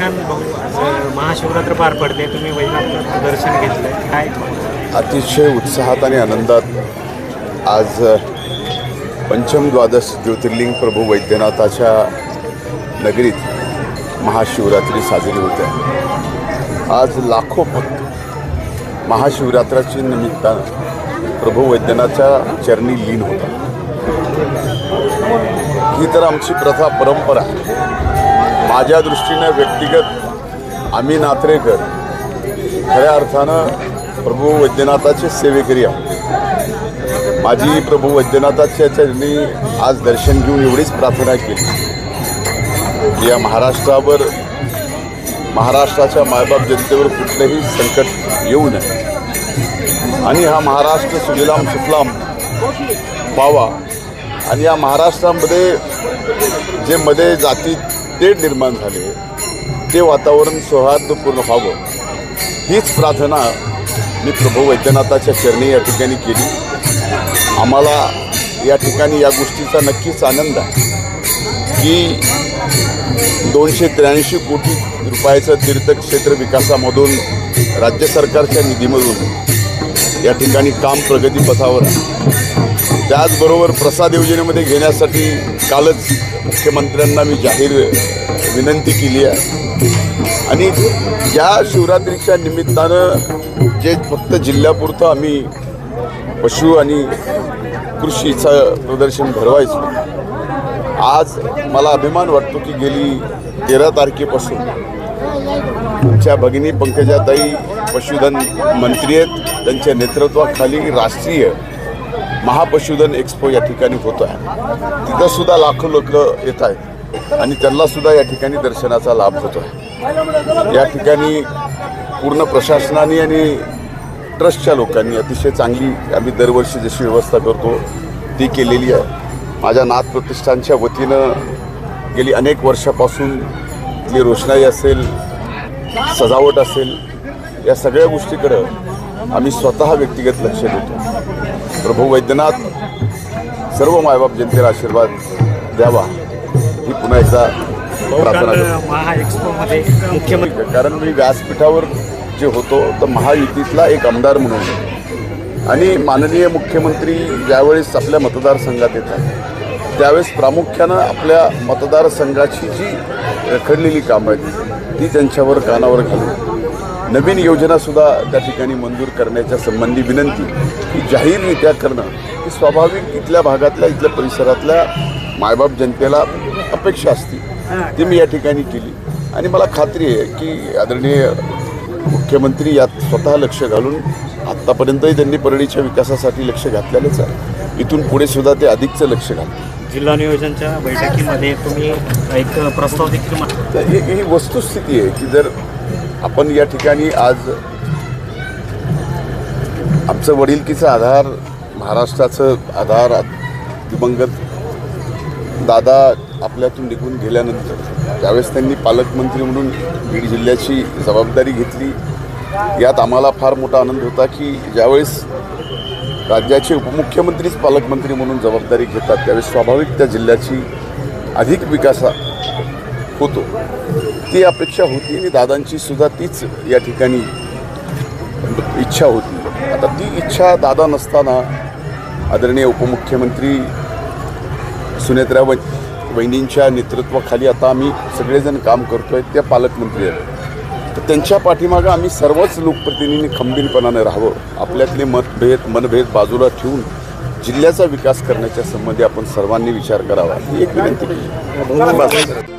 गजानन भाऊ आज महाशिवरात्र पार पडते, तुम्ही वैजनाथ दर्शन घेतलं, काय? अतिशय उत्साहात आणि आनंदात आज पंचम द्वादश ज्योतिर्लिंग प्रभू वैद्यनाथाच्या नगरीत महाशिवरात्री साजरी होते. आज लाखो भक्त महाशिवरात्राच्या निमित्तानं प्रभू वैद्यनाथाच्या चरणी लीन होतात. ही तर आमची प्रथा परंपरा. माझ्या दृष्टीनं व्यक्तिगत आम्ही नात्रेकर खऱ्या अर्थानं प्रभू वैद्यनाथाचे सेवेकरी आहोत. माझी प्रभू वैद्यनाथाच्या चरणी आज दर्शन घेऊन एवढीच प्रार्थना केली की या महाराष्ट्रावर, महाराष्ट्राच्या मायबाप जनतेवर कुठलंही संकट येऊ नये आणि हा महाराष्ट्र सुजलाम सुफलाम व्हावा आणि या महाराष्ट्रामध्ये जे मध्ये जाती तेढ निर्माण झाले ते वातावरण सौहार्दपूर्ण व्हावं, हीच प्रार्थना मी प्रभू वैद्यनाथाच्या चरणी या ठिकाणी केली. आम्हाला या ठिकाणी या गोष्टीचा नक्कीच आनंद आहे की 283 कोटी रुपयाचं तीर्थक्षेत्र विकासामधून राज्य सरकारच्या निधीमधून या ठिकाणी काम प्रगतीपथावर आहे. त्याचबरोबर प्रसाद योजनेमध्ये घेण्यासाठी कालच मुख्यमंत्र्यांना मी जाहीर विनंती केली आहे आणि या शिवरात्रीच्या निमित्तानं जे फक्त जिल्ह्यापुरतं आम्ही पशु आणि कृषीचं प्रदर्शन भरवायचो, आज मला अभिमान वाटतो की गेली 13 तारखेपासून आमच्या भगिनी पंकजाताई पशुधन मंत्री आहेत, त्यांच्या नेतृत्वाखाली राष्ट्रीय महापशुधन एक्सपो या ठिकाणी होतो आहे. तिथंसुद्धा लाखो लोक येत आहेत आणि त्यांनासुद्धा या ठिकाणी दर्शनाचा लाभ होतो आहे. या ठिकाणी पूर्ण प्रशासनाने आणि ट्रस्टच्या लोकांनी अतिशय चांगली, आम्ही दरवर्षी जशी व्यवस्था करतो ती केलेली आहे. माझ्या नाथ प्रतिष्ठानच्या वतीनं गेली अनेक वर्षापासून इथली रोषणाई असेल, सजावट असेल, या सगळ्या गोष्टीकडं आम्ही स्वतः व्यक्तिगत लक्ष देतो. प्रभू वैद्यनाथ सर्व मायबाप जनतेला आशीर्वाद द्यावा ही पुन्हा एकदा प्रार्थना करतो. कारण मी व्यासपीठावर जे होतो तर महायुतीतला एक आमदार म्हणून आणि माननीय मुख्यमंत्री ज्यावेळेस आपल्या मतदारसंघात येतात त्यावेळेस प्रामुख्यानं आपल्या मतदारसंघाची जी रखडलेली कामं आहेत ती त्यांच्यावर कानावर घालून नवीन योजनासुद्धा त्या ठिकाणी मंजूर करण्याच्या संबंधी विनंती ही जाहीररित्या करणं ही स्वाभाविक इथल्या भागातल्या, इथल्या परिसरातल्या मायबाप जनतेला अपेक्षा असते, ती मी या ठिकाणी केली. आणि मला खात्री आहे की आदरणीय मुख्यमंत्री यात स्वतः लक्ष घालून आत्तापर्यंतही त्यांनी परळीच्या विकासासाठी लक्ष घातलेलंच आहे. इथून पुढे सुद्धा ते अधिकचं लक्ष घालतात. जिल्हा नियोजनच्या बैठकीमध्ये तुम्ही एक प्रस्ताव देखील, ही वस्तुस्थिती आहे की जर आपण या ठिकाणी आज आमचं वडिलकीचा आधार, महाराष्ट्राचं आधार दिवंगत दादा आपल्यातून निघून गेल्यानंतर ज्यावेळेस त्यांनी पालकमंत्री म्हणून बीड जिल्ह्याची जबाबदारी घेतली, यात आम्हाला फार मोठा आनंद होता की ज्यावेळेस राज्याचे उपमुख्यमंत्रीच पालकमंत्री म्हणून जबाबदारी घेतात त्यावेळेस स्वाभाविक त्या जिल्ह्याची अधिक विकास होतो, ती अपेक्षा होती आणि दादांची सुद्धा तीच या ठिकाणी इच्छा होती. आता ती इच्छा दादा नसताना आदरणीय उपमुख्यमंत्री सुनेत्रा वहिनींच्या नेतृत्वाखाली आता आम्ही सगळेजण काम करतोय, त्या पालकमंत्री आहेत. तर त्यांच्या पाठीमागं आम्ही सर्वच लोकप्रतिनिधींनी खंबीरपणाने राहावं, आपल्यातले मनभेद बाजूला ठेवून जिल्ह्याचा विकास करण्याच्या संबंधी आपण सर्वांनी विचार करावा ही एक विनंती केली.